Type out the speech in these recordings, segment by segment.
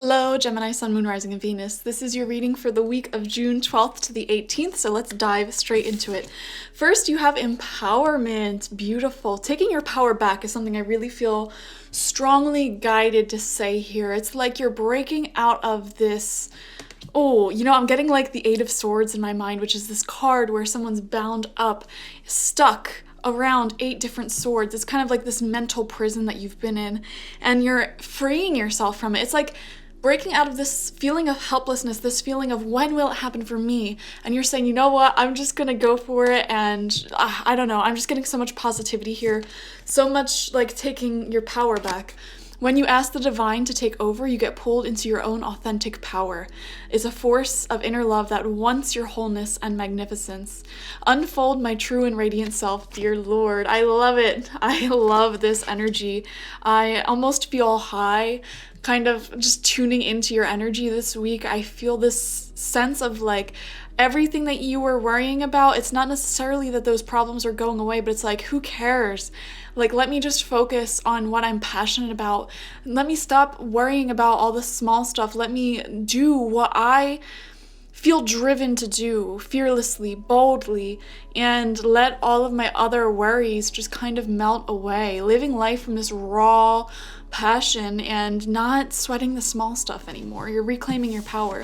Hello, Gemini, Sun, Moon, Rising, and Venus. This is your reading for the week of June 12th to the 18th, so let's dive straight into it. First, you have empowerment. Beautiful. Taking your power back is something I really feel strongly guided to say here. It's like you're breaking out of this. I'm getting like the Eight of Swords in my mind, which is this card where someone's bound up, stuck around 8 different swords. It's kind of like this mental prison that you've been in, and you're freeing yourself from it. It's like breaking out of this feeling of helplessness, this feeling of when will it happen for me? And you're saying, you know what, I'm just gonna go for it, and I don't know, I'm just getting so much positivity here, so much like taking your power back. When you ask the divine to take over, you get pulled into your own authentic power. It's a force of inner love that wants your wholeness and magnificence. Unfold my true and radiant self, dear Lord. I love it. I love this energy. I almost feel high, kind of just tuning into your energy this week. I feel this sense of like everything that you were worrying about. It's not necessarily that those problems are going away, but it's like, who cares? Like, let me just focus on what I'm passionate about. Let me stop worrying about all the small stuff. Let me do what I feel driven to do, fearlessly, boldly, and let all of my other worries just kind of melt away. Living life from this raw passion and not sweating the small stuff anymore. You're reclaiming your power.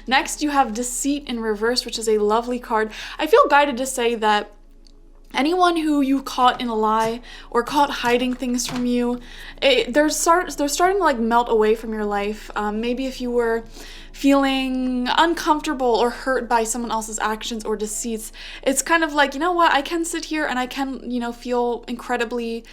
Next, you have Deceit in reverse, which is a lovely card. I feel guided to say that anyone who you caught in a lie or caught hiding things from you, they're starting to like melt away from your life. Maybe if you were feeling uncomfortable or hurt by someone else's actions or deceits, it's kind of like, you know what, I can sit here and I can, feel incredibly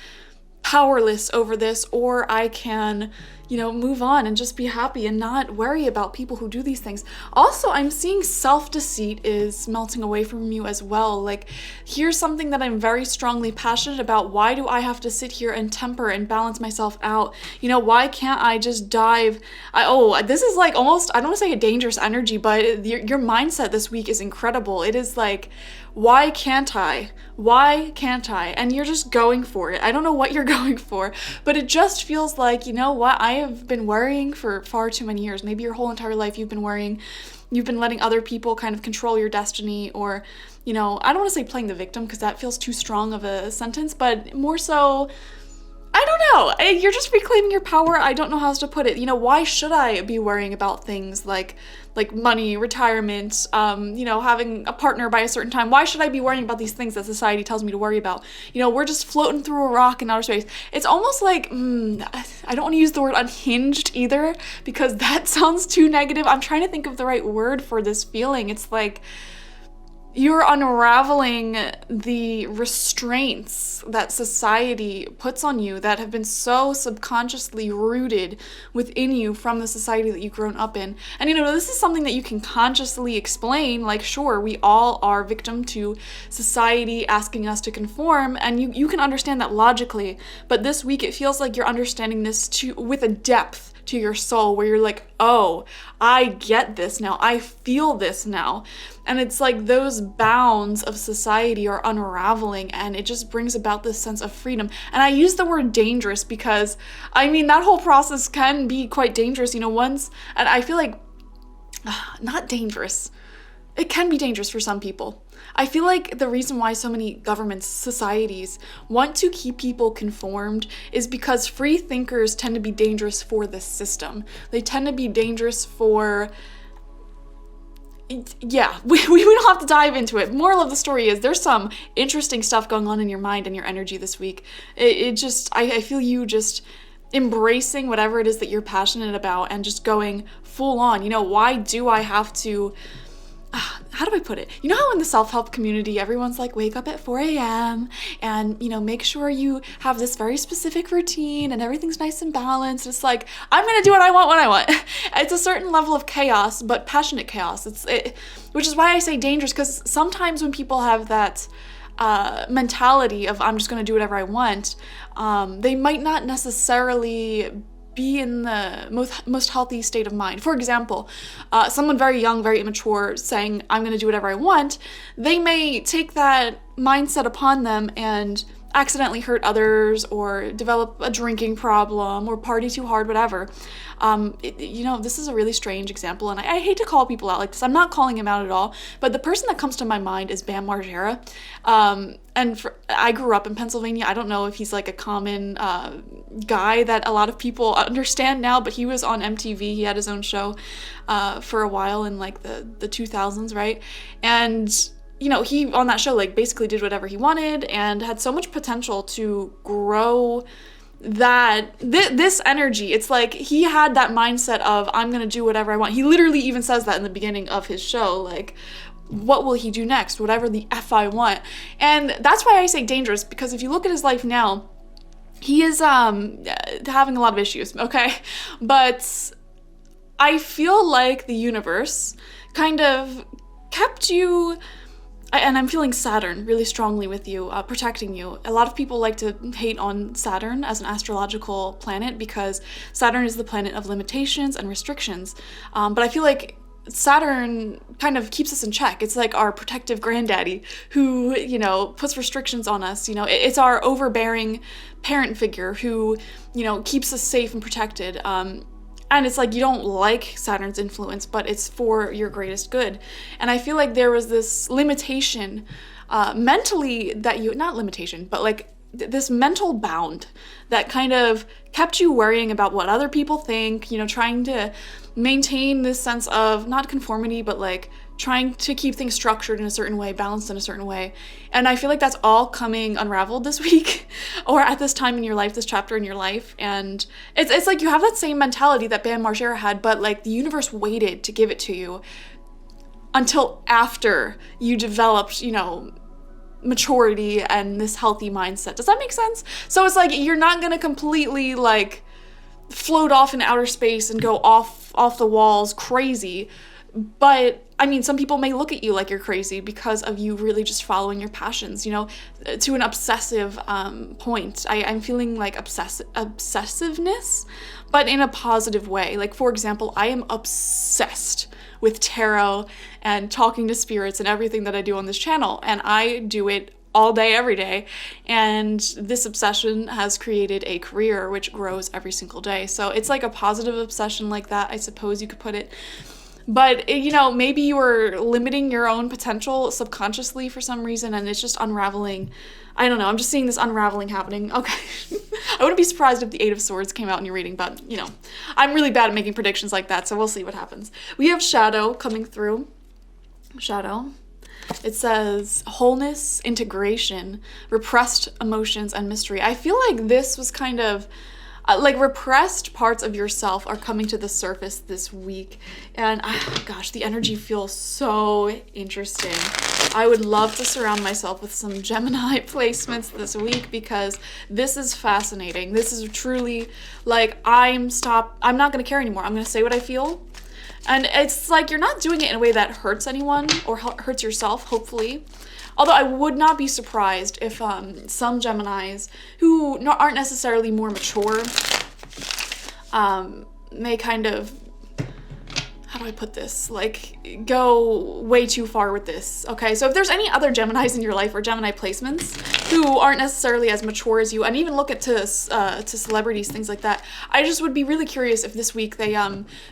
powerless over this, or I can, move on and just be happy and not worry about people who do these things. Also, I'm seeing self-deceit is melting away from you as well. Like, here's something that I'm very strongly passionate about. Why do I have to sit here and temper and balance myself out? Why can't I just dive? This is like almost, I don't want to say a dangerous energy, but your mindset this week is incredible. It is like, why can't I? Why can't I? And you're just going for it. I don't know what you're going for, but it just feels like, you know what? I have been worrying for far too many years. Maybe your whole entire life you've been worrying. You've been letting other people kind of control your destiny, or, I don't want to say playing the victim because that feels too strong of a sentence, but more so, I don't know. You're just reclaiming your power. I don't know how else to put it. Why should I be worrying about things like money, retirement, having a partner by a certain time? Why should I be worrying about these things that society tells me to worry about? We're just floating through a rock in outer space. It's almost like, I don't want to use the word unhinged either because that sounds too negative. I'm trying to think of the right word for this feeling. It's like you're unraveling the restraints that society puts on you that have been so subconsciously rooted within you from the society that you've grown up in. And this is something that you can consciously explain, like, sure, we all are victim to society asking us to conform, and you can understand that logically, but this week it feels like you're understanding this with a depth to your soul where you're like, oh, I get this now, I feel this now. And it's like those bounds of society are unraveling, and it just brings about this sense of freedom. And I use the word dangerous because, that whole process can be quite dangerous, and I feel like, not dangerous. It can be dangerous for some people. I feel like the reason why so many governments, societies want to keep people conformed is because free thinkers tend to be dangerous for the system. They tend to be dangerous for... Yeah, we don't have to dive into it. Moral of the story is there's some interesting stuff going on in your mind and your energy this week. I feel you just embracing whatever it is that you're passionate about and just going full on. Why do I have to... how do I put it? How in the self-help community, everyone's like, wake up at 4 a.m. and, make sure you have this very specific routine and everything's nice and balanced. It's like, I'm going to do what I want when I want. It's a certain level of chaos, but passionate chaos. Which is why I say dangerous, because sometimes when people have that mentality of I'm just going to do whatever I want, they might not necessarily be in the most healthy state of mind. For example, someone very young, very immature saying, I'm going to do whatever I want, they may take that mindset upon them and accidentally hurt others or develop a drinking problem or party too hard, whatever. This is a really strange example, and I hate to call people out like this. I'm not calling him out at all, but the person that comes to my mind is Bam Margera. I grew up in Pennsylvania. I don't know if he's like a common guy that a lot of people understand now, but he was on MTV. He had his own show for a while in like the 2000s, right? And he on that show like basically did whatever he wanted and had so much potential to grow this energy. It's like he had that mindset of, I'm gonna do whatever I want. He literally even says that in the beginning of his show, like, what will he do next? Whatever the F I want. And that's why I say dangerous, because if you look at his life now, he is having a lot of issues, okay? But I feel like the universe kind of kept you, and I'm feeling Saturn really strongly with you, protecting you. A lot of people like to hate on Saturn as an astrological planet because Saturn is the planet of limitations and restrictions. But I feel like Saturn kind of keeps us in check. It's like our protective granddaddy who, puts restrictions on us. It's our overbearing parent figure who, keeps us safe and protected. And it's like you don't like Saturn's influence, but it's for your greatest good. And I feel like there was this limitation mentally that not limitation, but like this mental bound that kind of kept you worrying about what other people think, trying to maintain this sense of not conformity, but like trying to keep things structured in a certain way, balanced in a certain way. And I feel like that's all coming unraveled this week or at this time in your life, this chapter in your life. And it's like you have that same mentality that Bam Margera had, but like the universe waited to give it to you until after you developed, maturity and this healthy mindset. Does that make sense? So it's like you're not gonna completely like float off in outer space and go off the walls crazy. But I mean, some people may look at you like you're crazy because of you really just following your passions, to an obsessive point. I'm feeling like obsessiveness, but in a positive way. Like, for example, I am obsessed with tarot and talking to spirits and everything that I do on this channel. And I do it all day, every day. And this obsession has created a career which grows every single day. So it's like a positive obsession like that, I suppose you could put it. But, maybe you were limiting your own potential subconsciously for some reason, and it's just unraveling. I don't know. I'm just seeing this unraveling happening. Okay. I wouldn't be surprised if the Eight of Swords came out in your reading, but, I'm really bad at making predictions like that, so we'll see what happens. We have Shadow coming through. Shadow. It says wholeness, integration, repressed emotions, and mystery. I feel like this was kind of like repressed parts of yourself are coming to the surface this week. And gosh, the energy feels so interesting. I would love to surround myself with some Gemini placements this week because this is fascinating. This is truly like I'm not going to care anymore. I'm going to say what I feel. And it's like you're not doing it in a way that hurts anyone or hurts yourself, hopefully. Although I would not be surprised if some Geminis who aren't necessarily more mature may kind of, how do I put this, like go way too far with this. Okay, so if there's any other Geminis in your life or Gemini placements who aren't necessarily as mature as you, and even look at to celebrities, things like that, I just would be really curious if this week they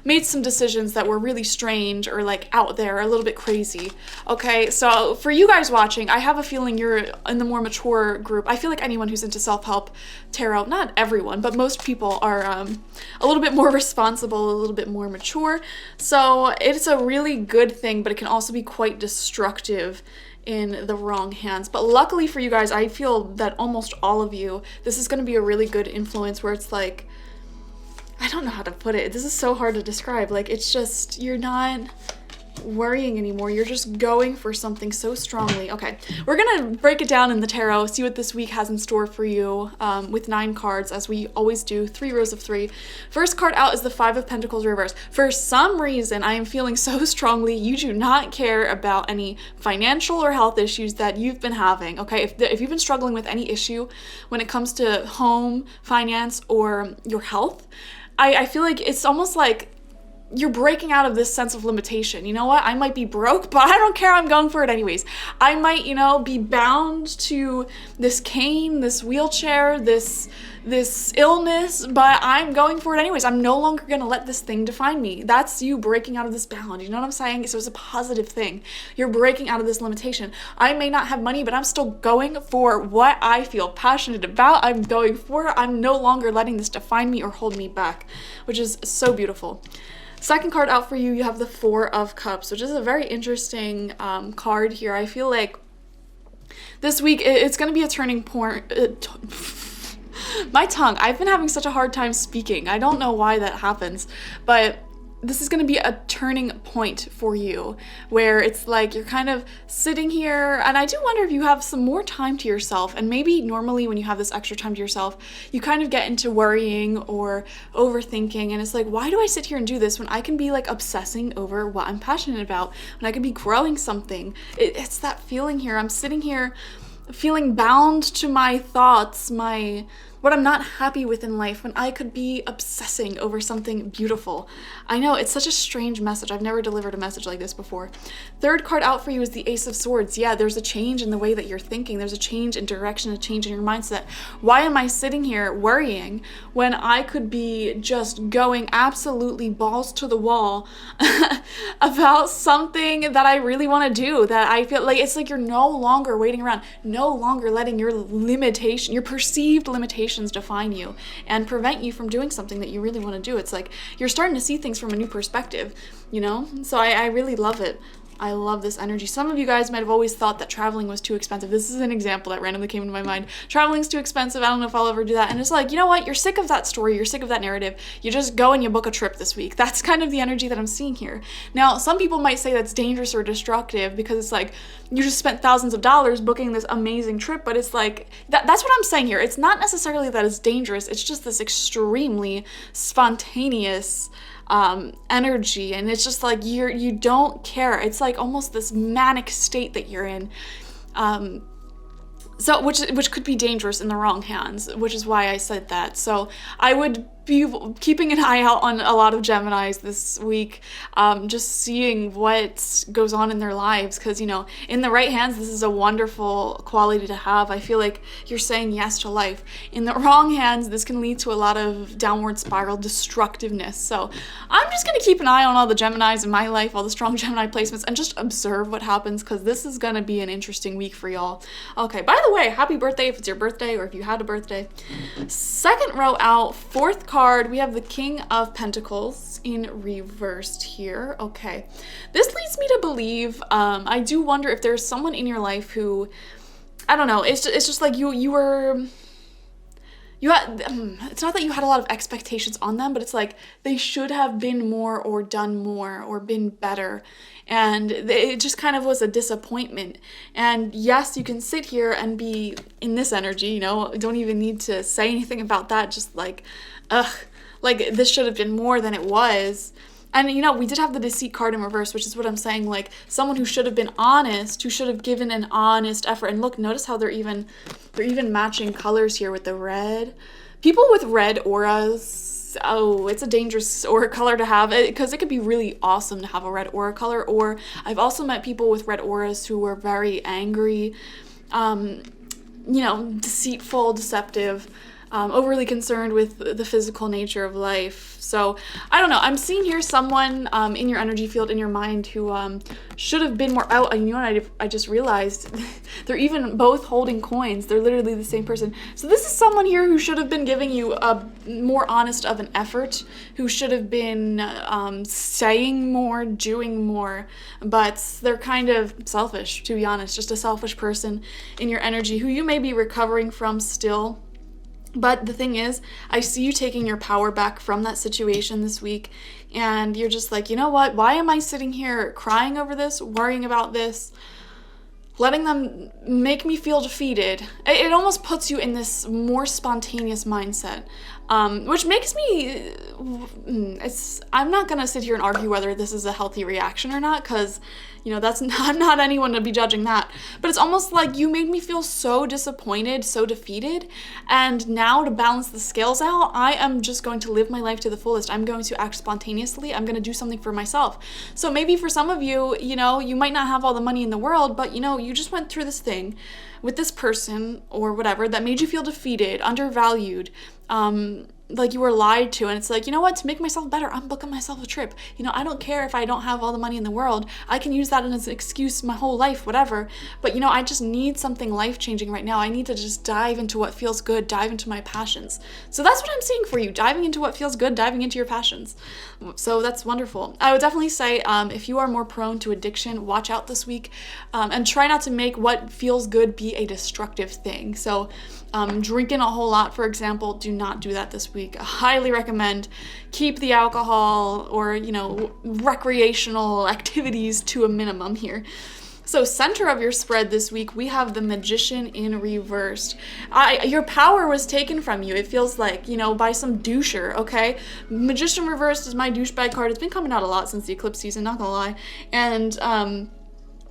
made some decisions that were really strange or like out there, a little bit crazy. Okay, so for you guys watching, I have a feeling you're in the more mature group. I feel like anyone who's into self-help tarot, not everyone, but most people are a little bit more responsible, a little bit more mature. So it's a really good thing, but it can also be quite destructive in the wrong hands. But luckily for you guys, I feel that almost all of you, this is going to be a really good influence where it's like, I don't know how to put it. This is so hard to describe. Like, it's just, you're not worrying anymore. You're just going for something so strongly. Okay, we're gonna break it down in the tarot, see what this week has in store for you with 9 cards, as we always do, 3 rows of 3. First card out is the 5 of Pentacles reverse. For some reason, I am feeling so strongly you do not care about any financial or health issues that you've been having. Okay, if you've been struggling with any issue when it comes to home, finance, or your health, I feel like it's almost like you're breaking out of this sense of limitation. You know what? I might be broke, but I don't care. I'm going for it anyways. I might, be bound to this cane, this wheelchair, this illness, but I'm going for it anyways. I'm no longer going to let this thing define me. That's you breaking out of this bound. You know what I'm saying? So it's a positive thing. You're breaking out of this limitation. I may not have money, but I'm still going for what I feel passionate about. I'm going for it. I'm no longer letting this define me or hold me back, which is so beautiful. Second card out for you, you have the Four of Cups, which is a very interesting card here. I feel like this week it's going to be a turning point. My tongue, I've been having such a hard time speaking. I don't know why that happens, but this is going to be a turning point for you where it's like you're kind of sitting here, and I do wonder if you have some more time to yourself. And maybe normally when you have this extra time to yourself, you kind of get into worrying or overthinking, and it's like, why do I sit here and do this when I can be like obsessing over what I'm passionate about, when I could be growing something? It's that feeling here. I'm sitting here feeling bound to my thoughts, what I'm not happy with in life, when I could be obsessing over something beautiful. I know, it's such a strange message. I've never delivered a message like this before. Third card out for you is the Ace of Swords. Yeah, there's a change in the way that you're thinking. There's a change in direction, a change in your mindset. Why am I sitting here worrying when I could be just going absolutely balls to the wall about something that I really want to do, that I feel like it's like you're no longer waiting around, no longer letting your perceived limitations define you and prevent you from doing something that you really want to do. It's like you're starting to see things from a new perspective, So I really love it. I love this energy. Some of you guys might have always thought that traveling was too expensive. This is an example that randomly came into my mind. Traveling's too expensive. I don't know if I'll ever do that. And it's like, you know what? You're sick of that story. You're sick of that narrative. You just go and you book a trip this week. That's kind of the energy that I'm seeing here. Now, some people might say that's dangerous or destructive because it's like you just spent thousands of dollars booking this amazing trip, but it's like, that's what I'm saying here. It's not necessarily that it's dangerous. It's just this extremely spontaneous energy, and it's just like you don't care. It's like almost this manic state that you're in, so which could be dangerous in the wrong hands, which is why I said that. So I would be keeping an eye out on a lot of Geminis this week, just seeing what goes on in their lives, because in the right hands, this is a wonderful quality to have. I feel like you're saying yes to life. In the wrong hands, this can lead to a lot of downward spiral destructiveness. So I'm just going to keep an eye on all the Geminis in my life, all the strong Gemini placements, and just observe what happens, because this is going to be an interesting week for y'all. Okay, by the way, happy birthday if it's your birthday or if you had a birthday. Second row out, fourth card, we have the King of Pentacles in reversed here. Okay, this leads me to believe, I do wonder if there's someone in your life who, I don't know, it's just like you had, it's not that you had a lot of expectations on them, but it's like they should have been more or done more or been better. And it just kind of was a disappointment. And yes, you can sit here and be in this energy, don't even need to say anything about that. Just like, like this should have been more than it was. And we did have the Deceit card in reverse, which is what I'm saying, like someone who should have been honest, who should have given an honest effort. And look, notice how they're even matching colors here with the red. People with red auras, it's a dangerous aura color to have, because it could be really awesome to have a red aura color. Or I've also met people with red auras who were very angry, deceitful, deceptive, overly concerned with the physical nature of life. So I don't know, I'm seeing here someone in your energy field, in your mind, who should have been more out. And I just realized they're even both holding coins. They're literally the same person. So this is someone here who should have been giving you a more honest of an effort, who should have been saying more, doing more, but they're kind of selfish, to be honest. Just a selfish person in your energy who you may be recovering from still. But the thing is, I see you taking your power back from that situation this week, and you're just like, you know what? Why am I sitting here crying over this, worrying about this, letting them make me feel defeated? It almost puts you in this more spontaneous mindset. which makes me, I'm not gonna sit here and argue whether this is a healthy reaction or not, because, you know, I'm not anyone to be judging that, but it's almost like you made me feel so disappointed, so defeated, and now to balance the scales out, I am just going to live my life to the fullest. I'm going to act spontaneously. I'm going to do something for myself. So maybe for some of you, you know, you might not have all the money in the world, but, you know, you just went through this thing with this person or whatever that made you feel defeated, undervalued, like you were lied to, and it's like, you know what, to make myself better, I'm booking myself a trip. You know, I don't care if I don't have all the money in the world. I can use that as an excuse my whole life, whatever. But, you know, I just need something life-changing right now. I need to just dive into what feels good, dive into my passions. So that's what I'm seeing for you, diving into what feels good, diving into your passions. So that's wonderful. I would definitely say, if you are more prone to addiction, watch out this week, and try not to make what feels good be a destructive thing. So drinking a whole lot, for example, do not do that this week. I highly recommend keep the alcohol or, you know, recreational activities to a minimum here. So center of your spread this week, we have the Magician in reversed. Your power was taken from you, it feels like, you know, by some doucher, okay? Magician reversed is my douchebag card. It's been coming out a lot since the eclipse season, not gonna lie. And,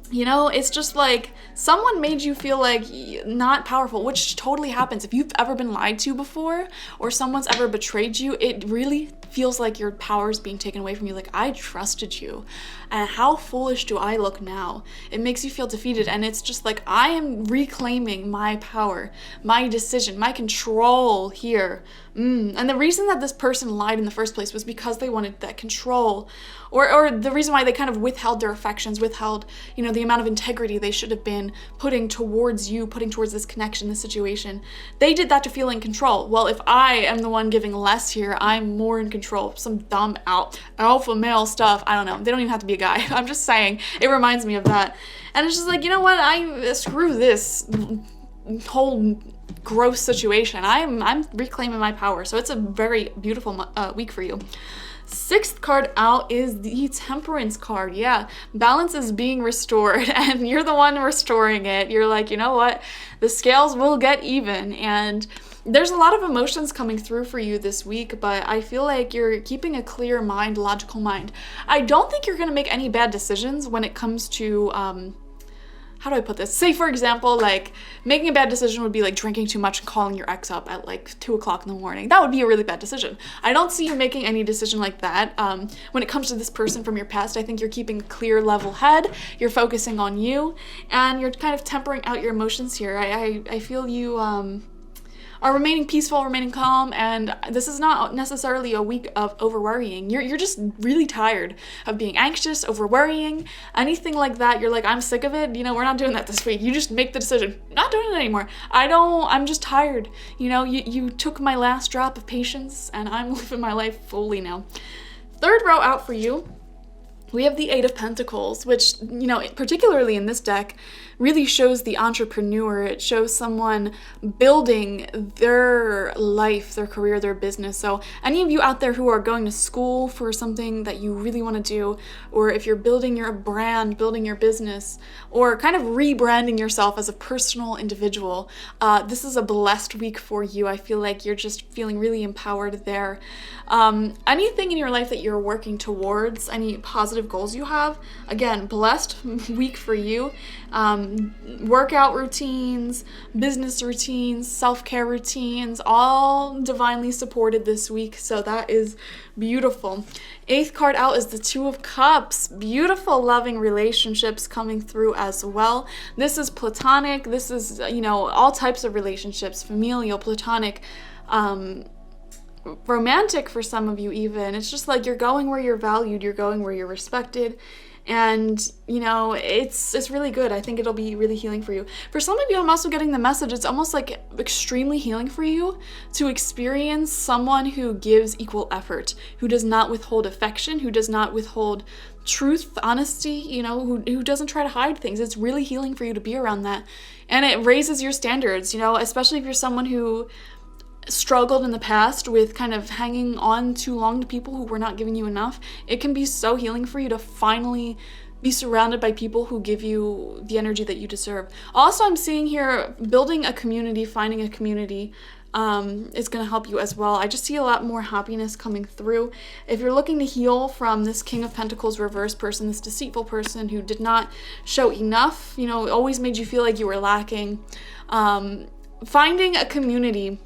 you know, it's just like someone made you feel like not powerful, which totally happens. If you've ever been lied to before or someone's ever betrayed you, it really feels like your power is being taken away from you. Like, I trusted you, and how foolish do I look now? It makes you feel defeated, and it's just like, I am reclaiming my power, my decision, my control here. And the reason that this person lied in the first place was because they wanted that control, or the reason why they kind of withheld their affections, withheld, you know, the amount of integrity they should have been putting towards you, putting towards this connection, this situation. They did that to feel in control. Well, if I am the one giving less here, I'm more in control. Some dumb alpha male stuff. I don't know. They don't even have to be a guy. I'm just saying. It reminds me of that. And it's just like, you know what? Screw this whole gross situation. I'm reclaiming my power. So it's a very beautiful week for you. Sixth card out is the Temperance card. Yeah, balance is being restored, and you're the one restoring it. You're like, you know what? The scales will get even, and there's a lot of emotions coming through for you this week, but I feel like you're keeping a clear mind, logical mind. I don't think you're going to make any bad decisions when it comes to, how do I put this? Say, for example, like, making a bad decision would be like drinking too much and calling your ex up at like 2 o'clock in the morning. That would be a really bad decision. I don't see you making any decision like that. When it comes to this person from your past, I think you're keeping a clear, level head. You're focusing on you, and you're kind of tempering out your emotions here. I feel you, are remaining peaceful, remaining calm, and this is not necessarily a week of over-worrying. You're just really tired of being anxious, over-worrying, anything like that. You're like, I'm sick of it, you know, we're not doing that this week. You just make the decision, not doing it anymore. I'm just tired. You know, you took my last drop of patience, and I'm living my life fully now. Third row out for you, we have the Eight of Pentacles, which, you know, particularly in this deck, really shows the entrepreneur. It shows someone building their life, their career, their business. So any of you out there who are going to school for something that you really want to do, or if you're building your brand, building your business, or kind of rebranding yourself as a personal individual, this is a blessed week for you. I feel like you're just feeling really empowered there. Anything in your life that you're working towards, any positive goals you have, again, blessed week for you. Workout routines, business routines, self-care routines, all divinely supported this week. So that is beautiful. Eighth card out is the Two of Cups. Beautiful, loving relationships coming through as well. This is platonic. This is, you know, all types of relationships, familial, platonic, romantic for some of you even. It's just like you're going where you're valued, you're going where you're respected. And, you know, it's really good. I think it'll be really healing for you. For some of you, I'm also getting the message, it's almost like extremely healing for you to experience someone who gives equal effort, who does not withhold affection, who does not withhold truth, honesty, you know, who doesn't try to hide things. It's really healing for you to be around that. And it raises your standards, you know, especially if you're someone who struggled in the past with kind of hanging on too long to people who were not giving you enough. It can be so healing for you to finally be surrounded by people who give you the energy that you deserve. Also, I'm seeing here building a community, finding a community, is going to help you as well. I just see a lot more happiness coming through. If you're looking to heal from this King of Pentacles reverse person, this deceitful person who did not show enough, you know, always made you feel like you were lacking, finding a community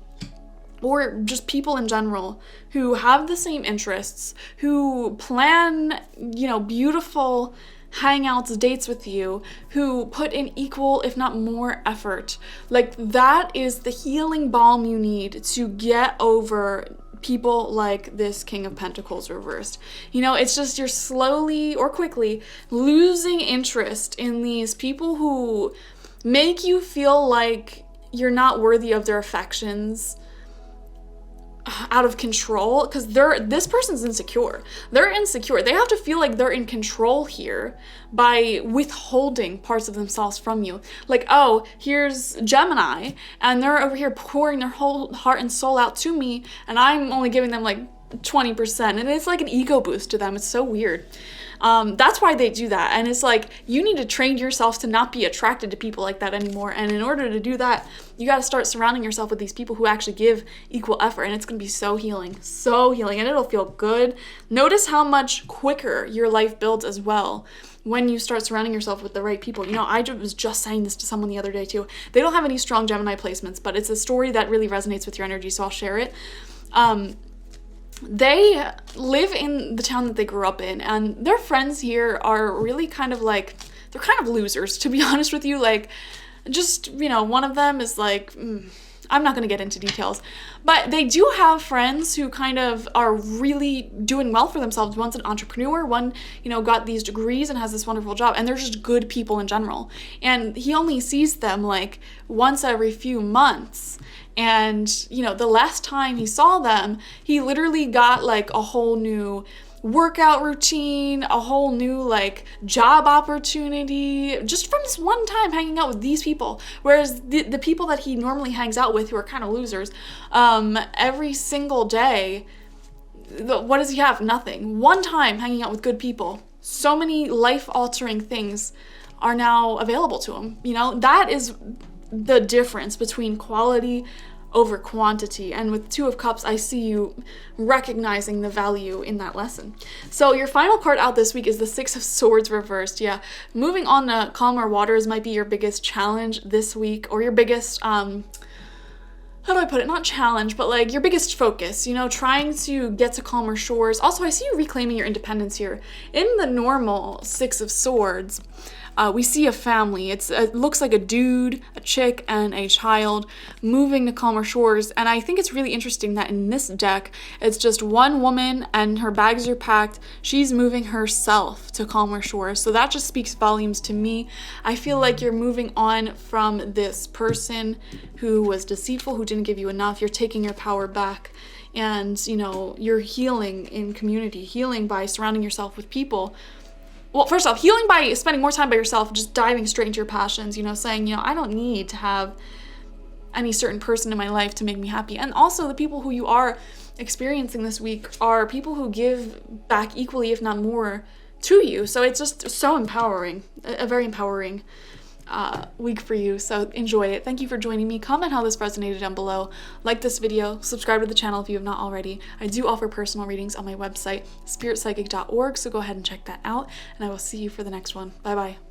or just people in general who have the same interests, who plan, you know, beautiful hangouts, dates with you, who put in equal, if not more effort. Like, that is the healing balm you need to get over people like this King of Pentacles reversed. You know, it's just you're slowly or quickly losing interest in these people who make you feel like you're not worthy of their affections, out of control, because this person's insecure. They're insecure. They have to feel like they're in control here by withholding parts of themselves from you. Like, oh, here's Gemini, and they're over here pouring their whole heart and soul out to me, and I'm only giving them like 20%, and it's like an ego boost to them. It's so weird. That's why they do that. And it's like, you need to train yourself to not be attracted to people like that anymore. And in order to do that, you got to start surrounding yourself with these people who actually give equal effort. And it's going to be so healing, and it'll feel good. Notice how much quicker your life builds as well when you start surrounding yourself with the right people. You know, I was just saying this to someone the other day too. They don't have any strong Gemini placements, but it's a story that really resonates with your energy, so I'll share it. They live in the town that they grew up in, and their friends here are really kind of like, they're kind of losers, to be honest with you. Like, just, you know, one of them is like, I'm not going to get into details, but they do have friends who kind of are really doing well for themselves. One's an entrepreneur, one, you know, got these degrees and has this wonderful job, and they're just good people in general. And he only sees them like once every few months. And, you know, the last time he saw them, he literally got like a whole new workout routine, a whole new like job opportunity, just from this one time hanging out with these people. Whereas the people that he normally hangs out with, who are kind of losers, every single day, what does he have? Nothing. One time hanging out with good people. So many life-altering things are now available to him. You know, that is the difference between quality over quantity. And with Two of Cups, I see you recognizing the value in that lesson. So your final card out this week is the Six of Swords reversed. Yeah, moving on to calmer waters might be your biggest challenge this week, or your biggest, how do I put it? Not challenge, but like your biggest focus, you know, trying to get to calmer shores. Also, I see you reclaiming your independence here. In the normal Six of Swords, we see a family. It looks like a dude, a chick, and a child moving to calmer shores. And I think it's really interesting that in this deck, it's just one woman and her bags are packed. She's moving herself to calmer shores. So that just speaks volumes to me. I feel like you're moving on from this person who was deceitful, who didn't give you enough. You're taking your power back. And, you know, you're healing in community, healing by surrounding yourself with people. Well, first off, healing by spending more time by yourself, just diving straight into your passions, you know, saying, you know, I don't need to have any certain person in my life to make me happy. And also the people who you are experiencing this week are people who give back equally, if not more, to you. So it's just so empowering, a very empowering week for you. So enjoy it. Thank you for joining me. Comment how this resonated down below. Like this video, subscribe to the channel if you have not already. I do offer personal readings on my website, spiritpsychic.org, so go ahead and check that out, and I will see you for the next one. Bye bye.